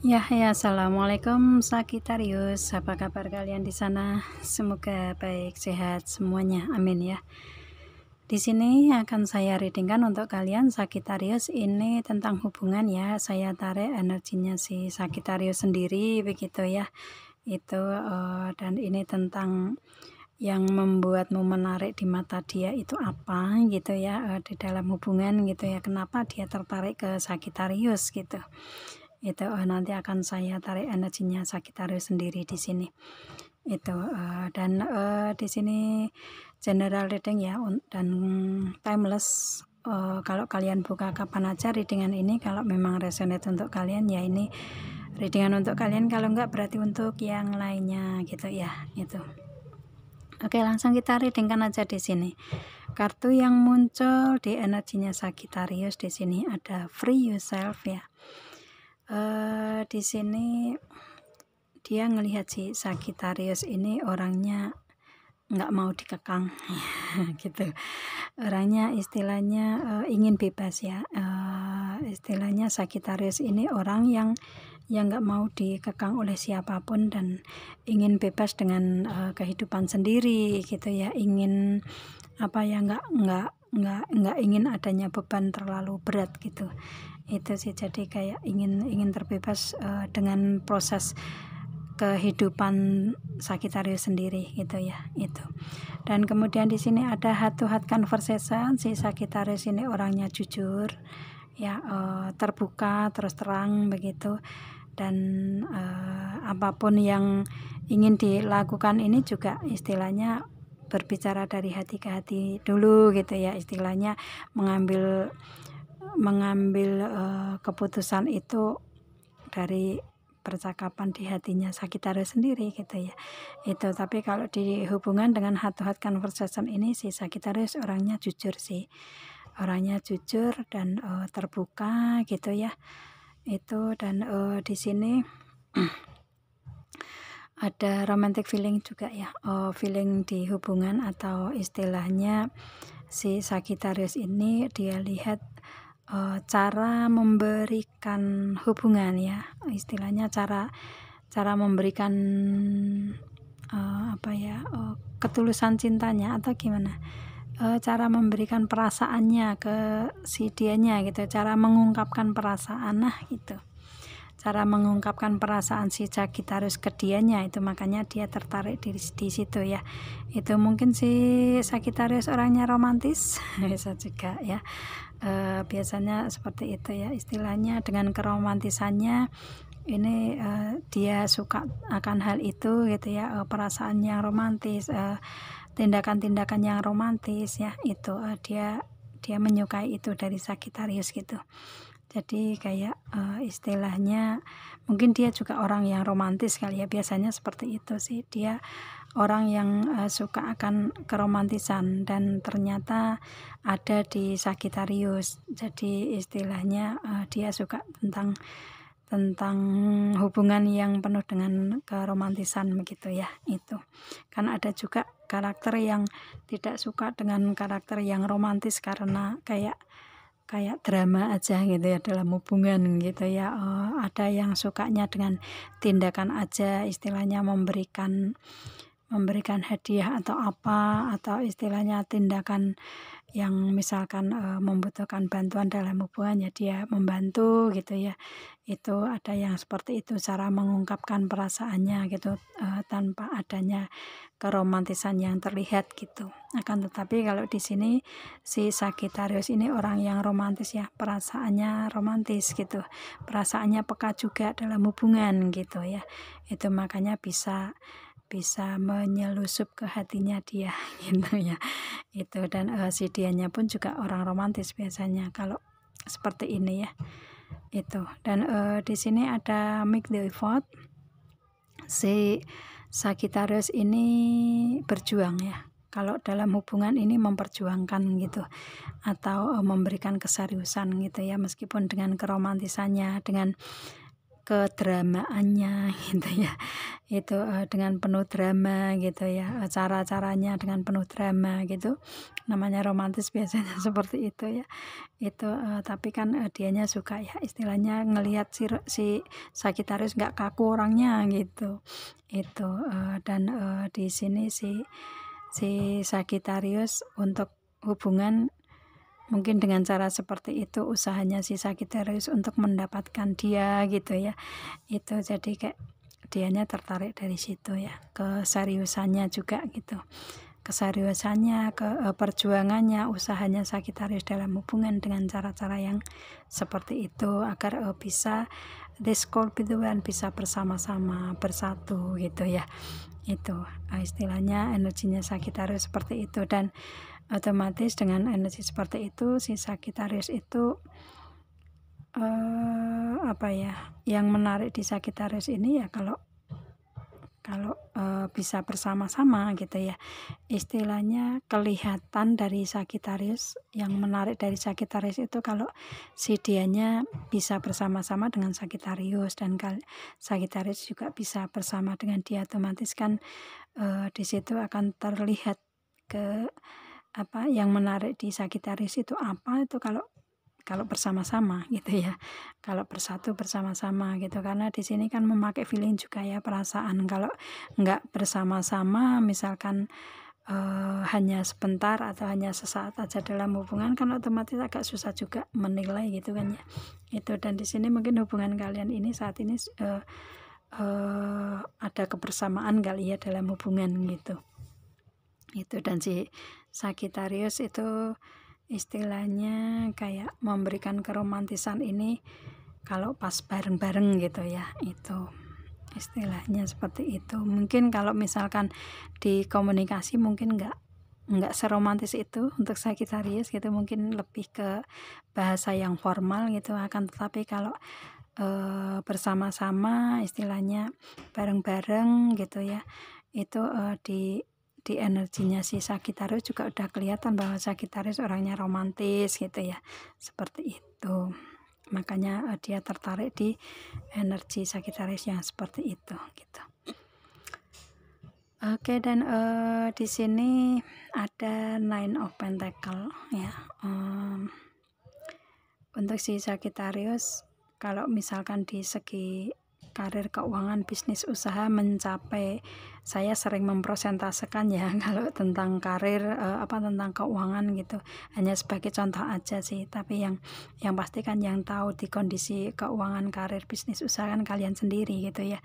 Assalamualaikum Sagitarius. Apa kabar kalian di sana? Semoga baik, sehat semuanya. Amin ya. Di sini akan saya readingkan untuk kalian Sagitarius, ini tentang hubungan ya. Saya tarik energinya si Sagitarius sendiri begitu ya. Dan ini tentang yang membuatmu menarik di mata dia itu apa gitu ya, di dalam hubungan gitu ya. Kenapa dia tertarik ke Sagitarius gitu. Nanti akan saya tarik energinya Sagitarius sendiri di sini. Di sini general reading ya, dan timeless. Kalau kalian buka kapan aja readingan ini, kalau memang resonate untuk kalian ya ini readingan untuk kalian, kalau enggak berarti untuk yang lainnya gitu ya. Oke, langsung kita readingkan aja di sini. Kartu yang muncul di energinya Sagitarius di sini ada Free Yourself ya. Di sini dia ngelihat si Sagitarius ini orangnya nggak mau dikekang gitu. Orangnya istilahnya ingin bebas ya. Istilahnya Sagitarius ini orang yang nggak mau dikekang oleh siapapun dan ingin bebas dengan kehidupan sendiri gitu ya. Ingin nggak ingin adanya beban terlalu berat gitu. Itu sih, jadi kayak ingin terbebas dengan proses kehidupan Sagitarius sendiri gitu ya. Dan kemudian di sini ada heart to heart conversation. Si Sagitarius ini orangnya jujur ya, terbuka, terus terang begitu. Dan apapun yang ingin dilakukan ini juga istilahnya berbicara dari hati ke hati dulu gitu ya. Istilahnya mengambil keputusan itu dari percakapan di hatinya Sagitarius sendiri gitu ya. Tapi kalau di hubungan dengan heart to heart conversation ini, si Sagitarius orangnya jujur sih. Orangnya jujur dan terbuka gitu ya. Dan di sini ada romantic feeling juga ya. Feeling di hubungan, atau istilahnya si Sagitarius ini dia lihat cara memberikan hubungan ya, istilahnya cara memberikan ketulusan cintanya atau gimana, cara memberikan perasaannya ke si dianya gitu, cara mengungkapkan perasaan gitu. Cara mengungkapkan perasaan si Sagitarius ke dianya itu, makanya dia tertarik di situ ya. Itu mungkin si Sagitarius orangnya romantis bisa juga ya. Biasanya seperti itu ya, istilahnya dengan keromantisannya ini dia suka akan hal itu gitu ya, perasaan yang romantis, tindakan-tindakan yang romantis ya. Dia menyukai itu dari Sagitarius gitu. Jadi kayak istilahnya mungkin dia juga orang yang romantis kali ya, biasanya seperti itu sih. Dia orang yang suka akan keromantisan dan ternyata ada di Sagitarius. Jadi istilahnya dia suka tentang hubungan yang penuh dengan keromantisan begitu ya. Itu kan ada juga karakter yang tidak suka dengan karakter yang romantis karena kayak drama aja gitu ya dalam hubungan gitu ya. Ada yang sukanya dengan tindakan aja, istilahnya memberikan hadiah atau apa, atau istilahnya tindakan yang misalkan membutuhkan bantuan dalam hubungan ya dia membantu gitu ya. Itu ada yang seperti itu cara mengungkapkan perasaannya gitu, tanpa adanya keromantisan yang terlihat gitu. Akan tetapi kalau di sini si Sagitarius ini orang yang romantis ya, perasaannya romantis gitu, perasaannya peka juga dalam hubungan gitu ya. Itu makanya bisa menyelusup ke hatinya dia gitu ya. Dan si dianya pun juga orang romantis biasanya kalau seperti ini ya. Dan di sini ada make the effort. Si Sagitarius ini berjuang ya. Kalau dalam hubungan ini memperjuangkan gitu, atau memberikan keseriusan gitu ya, meskipun dengan keromantisannya, dengan kedramaannya gitu ya, itu dengan penuh drama gitu ya, cara-caranya dengan penuh drama gitu, namanya romantis biasanya seperti itu ya. Itu tapi kan dianya suka ya, istilahnya ngelihat si Sagittarius nggak kaku orangnya gitu. Itu dan di sini si Sagittarius untuk hubungan mungkin dengan cara seperti itu usahanya si Sagittarius untuk mendapatkan dia gitu ya. Itu jadi kayak dianya tertarik dari situ ya, keseriusannya juga gitu, keseriusannya, perjuangannya, usahanya Sagittarius dalam hubungan dengan cara-cara yang seperti itu agar bisa Scorpion bisa bersama-sama bersatu gitu ya. Itu istilahnya energinya Sagittarius seperti itu, dan otomatis dengan energi seperti itu si Sagittarius itu apa ya, yang menarik di Sagittarius ini ya kalau bisa bersama-sama gitu ya, istilahnya kelihatan dari Sagittarius, yang menarik dari Sagittarius itu kalau si dianya bisa bersama-sama dengan Sagittarius dan Sagittarius juga bisa bersama dengan dia, otomatis kan di situ akan terlihat ke apa yang menarik di Sagittarius itu apa, itu kalau bersama-sama gitu ya, kalau bersatu bersama-sama gitu, karena di sini kan memakai feeling juga ya, perasaan. Kalau nggak bersama-sama misalkan hanya sebentar atau hanya sesaat aja dalam hubungan, kan otomatis agak susah juga menilai gitu kan ya. Itu, dan di sini mungkin hubungan kalian ini saat ini ada kebersamaan kali ya dalam hubungan gitu. Itu, dan si Sagittarius itu istilahnya kayak memberikan keromantisan ini kalau pas bareng-bareng gitu ya, itu istilahnya seperti itu. Mungkin kalau misalkan di komunikasi mungkin nggak seromantis itu untuk Sagittarius gitu, mungkin lebih ke bahasa yang formal gitu, akan tetapi kalau bersama-sama istilahnya bareng-bareng gitu ya, itu di energinya si Sagittarius juga udah kelihatan bahwa Sagittarius orangnya romantis gitu ya, seperti itu. Makanya dia tertarik di energi Sagittarius yang seperti itu gitu. Oke, dan di sini ada Nine of Pentacle ya. Untuk si Sagittarius, kalau misalkan di segi karir, keuangan, bisnis, usaha mencapai, saya sering mempresentasekan ya kalau tentang karir tentang keuangan gitu, hanya sebagai contoh aja sih, tapi yang pasti kan yang tahu di kondisi keuangan, karir, bisnis, usaha kan kalian sendiri gitu ya.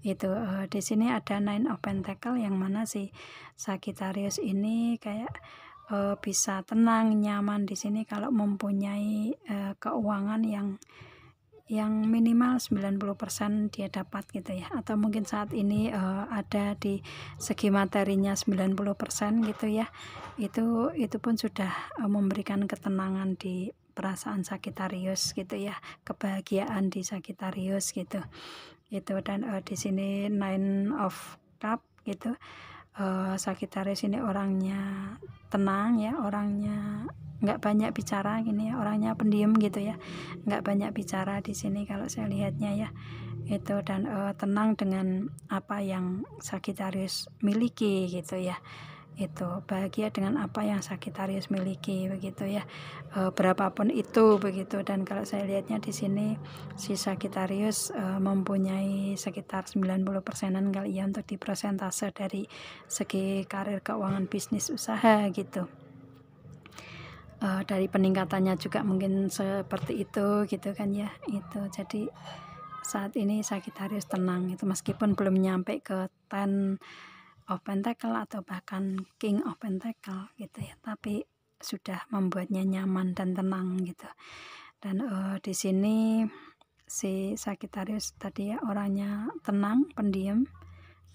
Itu di sini ada Nine of Pentacle yang mana si Sagittarius ini kayak bisa tenang, nyaman di sini kalau mempunyai keuangan yang minimal 90% dia dapat gitu ya, atau mungkin saat ini ada di segi materinya 90% gitu ya. Itu pun sudah memberikan ketenangan di perasaan Sagittarius gitu ya, kebahagiaan di Sagittarius gitu. Itu, dan di sini Nine of Cup gitu. Sagittarius ini orangnya tenang ya, orangnya nggak banyak bicara gini ya, orangnya pendiam gitu ya, nggak banyak bicara di sini kalau saya lihatnya ya. Itu, dan tenang dengan apa yang Sagittarius miliki gitu ya. Itu bahagia dengan apa yang Sagittarius miliki begitu ya, berapapun itu begitu. Dan kalau saya lihatnya di sini si Sagittarius mempunyai sekitar 90%-an kali ya untuk di persentase dari segi karir, keuangan, bisnis, usaha gitu. Dari peningkatannya juga mungkin seperti itu gitu kan ya. Itu, jadi saat ini Sagittarius tenang itu, meskipun belum nyampe ke Ten of Pentacle atau bahkan King of Pentacle gitu ya, tapi sudah membuatnya nyaman dan tenang gitu. Dan di sini si Sagittarius tadi ya orangnya tenang, pendiam,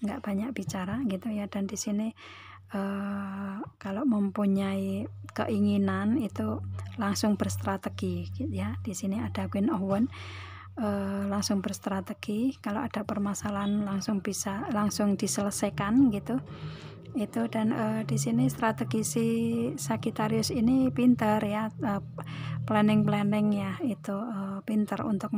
nggak banyak bicara gitu ya. Dan di sini kalau mempunyai keinginan itu langsung berstrategi gitu ya. Di sini ada Queen of Wands, langsung berstrategi, kalau ada permasalahan langsung diselesaikan gitu. Itu, dan di sini strategi si Sagittarius ini pintar ya, planning ya, itu pintar untuk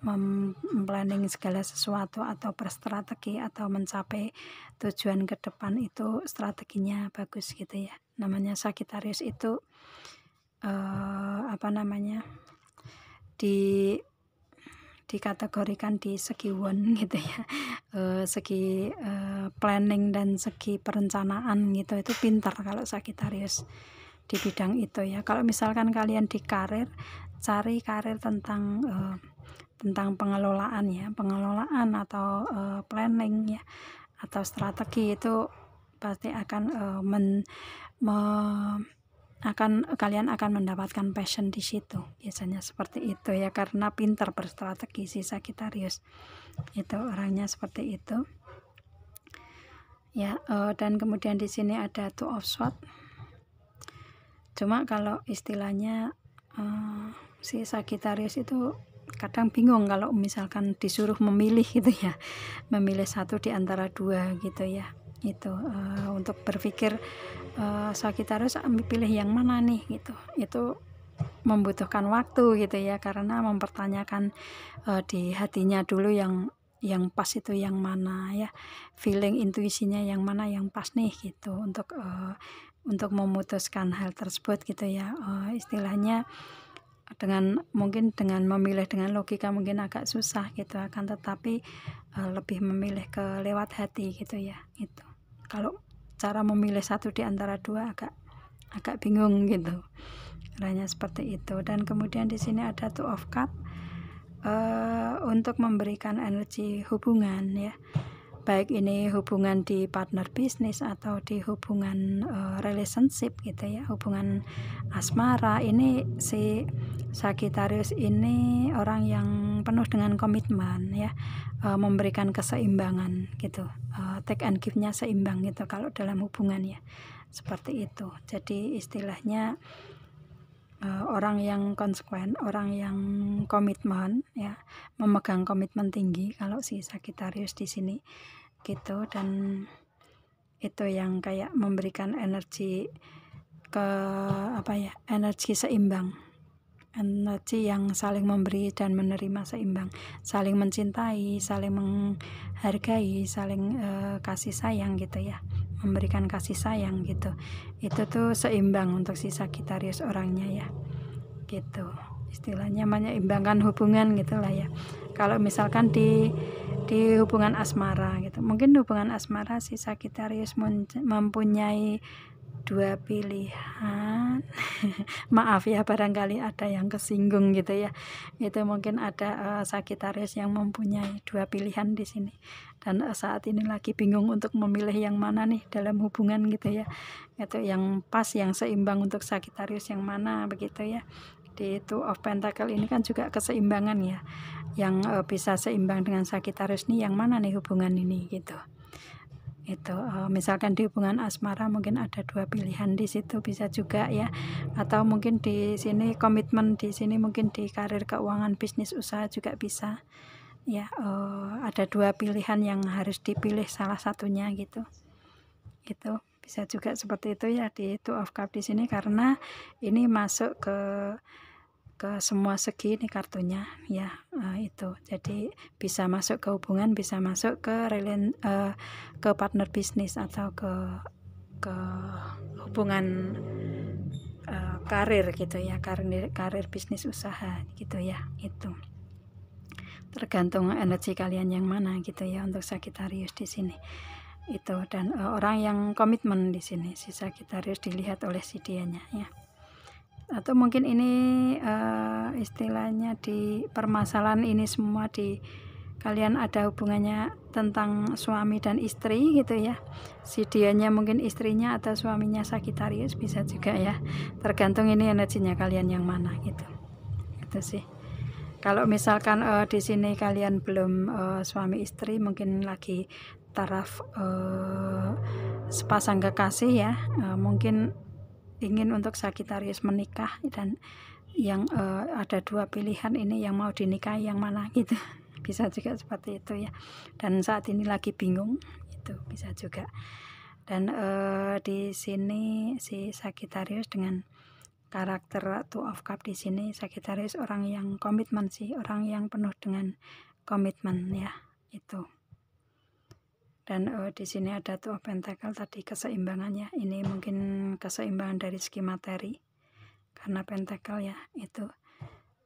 memplanning segala sesuatu atau berstrategi atau mencapai tujuan ke depan itu strateginya bagus gitu ya. Namanya Sagittarius itu dikategorikan di segi won gitu ya, segi planning dan segi perencanaan gitu, itu pintar kalau Sagittarius di bidang itu ya. Kalau misalkan kalian di karir, cari karir tentang pengelolaan ya, pengelolaan atau planning ya, atau strategi, itu pasti akan kalian akan mendapatkan passion di situ, biasanya seperti itu ya, karena pintar berstrategi si Sagittarius itu, orangnya seperti itu ya. Dan kemudian di sini ada Two of Swords. Cuma kalau istilahnya si Sagittarius itu kadang bingung kalau misalkan disuruh memilih gitu ya, memilih satu di antara dua gitu ya. Itu untuk berpikir Sagittarius pilih yang mana nih gitu, itu membutuhkan waktu gitu ya, karena mempertanyakan di hatinya dulu yang pas itu yang mana ya, feeling intuisinya yang mana yang pas nih gitu, untuk memutuskan hal tersebut gitu ya. Istilahnya mungkin dengan memilih dengan logika mungkin agak susah gitu, akan tetapi lebih memilih ke lewat hati gitu ya. Itu kalau cara memilih satu di antara dua agak bingung gitu, caranya seperti itu. Dan kemudian di sini ada Two of Cups, untuk memberikan energi hubungan ya, baik ini hubungan di partner bisnis atau di hubungan relationship gitu ya, hubungan asmara. Ini si Sagittarius ini orang yang penuh dengan komitmen ya, memberikan keseimbangan gitu, take and give-nya seimbang gitu kalau dalam hubungan ya, seperti itu. Jadi istilahnya orang yang konsekuen, orang yang komitmen ya, memegang komitmen tinggi kalau si Sagittarius di sini gitu. Dan itu yang kayak memberikan energi ke energi seimbang, energi yang saling memberi dan menerima seimbang, saling mencintai, saling menghargai, saling kasih sayang gitu ya, memberikan kasih sayang gitu. Itu tuh seimbang untuk si Sagittarius orangnya ya gitu, istilahnya menyeimbangkan hubungan gitulah ya. Kalau misalkan di hubungan asmara gitu, mungkin hubungan asmara si Sagittarius mempunyai dua pilihan maaf ya, barangkali ada yang kesinggung gitu ya. Itu mungkin ada Sagittarius yang mempunyai dua pilihan di sini, dan saat ini lagi bingung untuk memilih yang mana nih dalam hubungan gitu ya. Itu yang pas, yang seimbang untuk Sagittarius yang mana begitu ya. Di Two of Pentacle ini kan juga keseimbangan ya, yang bisa seimbang dengan Sagittarius nih yang mana nih hubungan ini gitu. Itu misalkan di hubungan asmara mungkin ada dua pilihan di situ, bisa juga ya. Atau mungkin di sini komitmen, di sini mungkin di karir, keuangan, bisnis, usaha juga bisa ya. Ada dua pilihan yang harus dipilih salah satunya gitu. Itu bisa juga seperti itu ya di Two of Cups di sini, karena ini masuk ke semua segi ini kartunya ya. Itu jadi bisa masuk ke hubungan, bisa masuk ke partner bisnis, atau ke hubungan karir gitu ya, karir bisnis usaha gitu ya. Itu tergantung energi kalian yang mana gitu ya untuk Sagittarius di sini itu. Dan orang yang komitmen di sini si Sagittarius dilihat oleh si dianya ya. Atau mungkin ini istilahnya di permasalahan ini semua di kalian ada hubungannya tentang suami dan istri gitu ya. Si dianya mungkin istrinya atau suaminya Sagittarius, bisa juga ya, tergantung ini energinya kalian yang mana gitu. Itu sih. Kalau misalkan di sini kalian belum suami istri, mungkin lagi taraf sepasang kekasih ya, mungkin ingin untuk Sagittarius menikah, dan yang ada dua pilihan ini, yang mau dinikahi yang mana gitu. Bisa juga seperti itu ya, dan saat ini lagi bingung, itu bisa juga. Dan di sini si Sagittarius dengan karakter Two of Cup di sini Sagittarius orang yang komitmen sih, orang yang penuh dengan komitmen ya itu. Dan di sini ada Two of Pentacle tadi keseimbangannya. Ini mungkin keseimbangan dari segi materi karena Pentacle ya itu.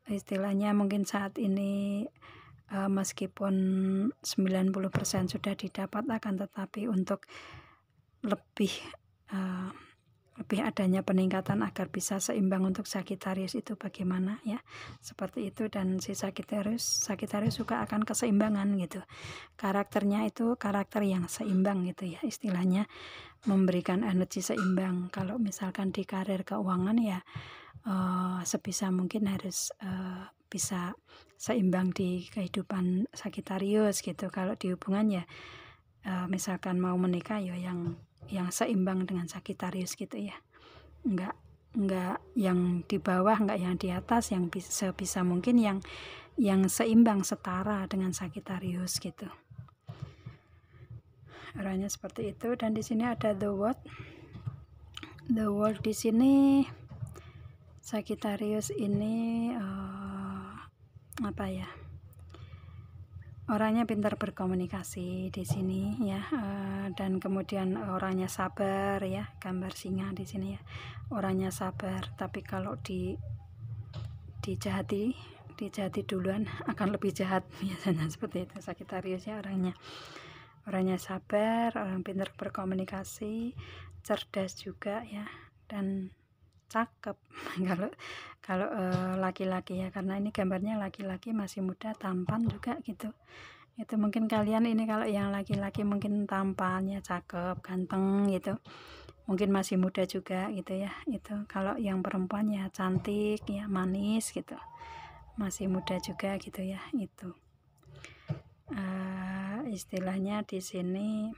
Istilahnya mungkin saat ini meskipun 90% sudah didapat akan tetapi untuk lebih adanya peningkatan agar bisa seimbang untuk Sagittarius itu bagaimana ya, seperti itu. Dan si Sagittarius suka akan keseimbangan gitu, karakternya itu karakter yang seimbang gitu ya, istilahnya memberikan energi seimbang. Kalau misalkan di karir keuangan ya sebisa mungkin harus bisa seimbang di kehidupan Sagittarius gitu. Kalau di hubungan ya misalkan mau menikah ya yang seimbang dengan Sagittarius gitu ya, enggak yang di bawah, enggak yang di atas, yang sebisa mungkin yang seimbang setara dengan Sagittarius gitu. Arahnya seperti itu. Dan di sini ada the world di sini Sagittarius ini apa ya, orangnya pintar berkomunikasi di sini ya, dan kemudian orangnya sabar ya, gambar singa di sini ya, orangnya sabar. Tapi kalau dijahati duluan akan lebih jahat biasanya seperti itu Sagittarius ya, orangnya sabar, orang pintar berkomunikasi, cerdas juga ya, dan cakep kalau laki-laki ya, karena ini gambarnya laki-laki masih muda, tampan juga gitu. Itu mungkin kalian ini kalau yang laki-laki mungkin tampannya cakep, ganteng gitu, mungkin masih muda juga gitu ya. Itu kalau yang perempuan ya cantik ya, manis gitu, masih muda juga gitu ya. Itu istilahnya di sini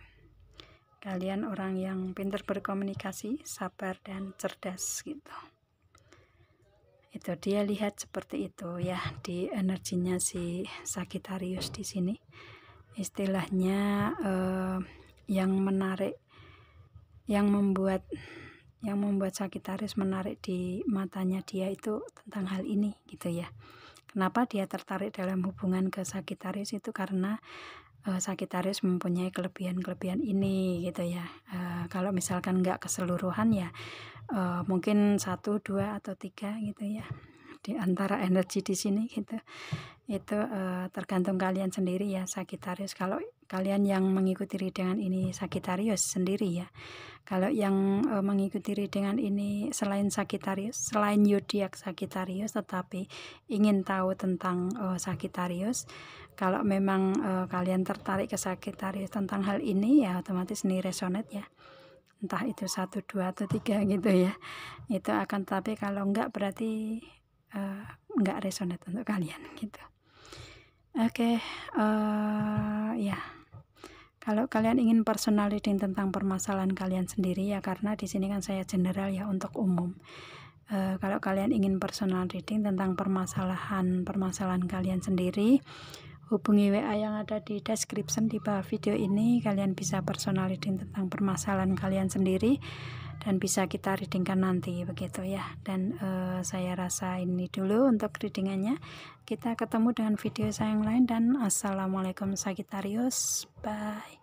kalian orang yang pintar berkomunikasi, sabar dan cerdas gitu. Itu dia lihat seperti itu ya di energinya si Sagittarius di sini. Istilahnya yang menarik, yang membuat Sagittarius menarik di matanya dia itu tentang hal ini gitu ya. Kenapa dia tertarik dalam hubungan ke Sagittarius itu karena Sagittarius mempunyai kelebihan ini gitu ya. Kalau misalkan nggak keseluruhan ya mungkin 1, 2 atau 3 gitu ya di antara energi di sini gitu. Itu tergantung kalian sendiri ya Sagittarius. Kalau kalian yang mengikuti readingan ini Sagittarius sendiri ya. Kalau yang mengikuti readingan ini selain Sagittarius, selain zodiak Sagittarius tetapi ingin tahu tentang Sagittarius, kalau memang kalian tertarik ke Sagittarius tentang hal ini ya otomatis ini resonate ya, entah itu 1, 2 atau 3 gitu ya. Itu akan, tapi kalau enggak berarti enggak resonate untuk kalian gitu. Oke, ya kalau kalian ingin personal reading tentang permasalahan kalian sendiri ya, karena di sini kan saya general ya untuk umum. Kalau kalian ingin personal reading tentang permasalahan kalian sendiri, hubungi WA yang ada di description di bawah video ini. Kalian bisa personal reading tentang permasalahan kalian sendiri dan bisa kita readingkan nanti begitu ya. Dan saya rasa ini dulu untuk readingannya. Kita ketemu dengan video saya yang lain dan assalamualaikum Sagittarius, bye.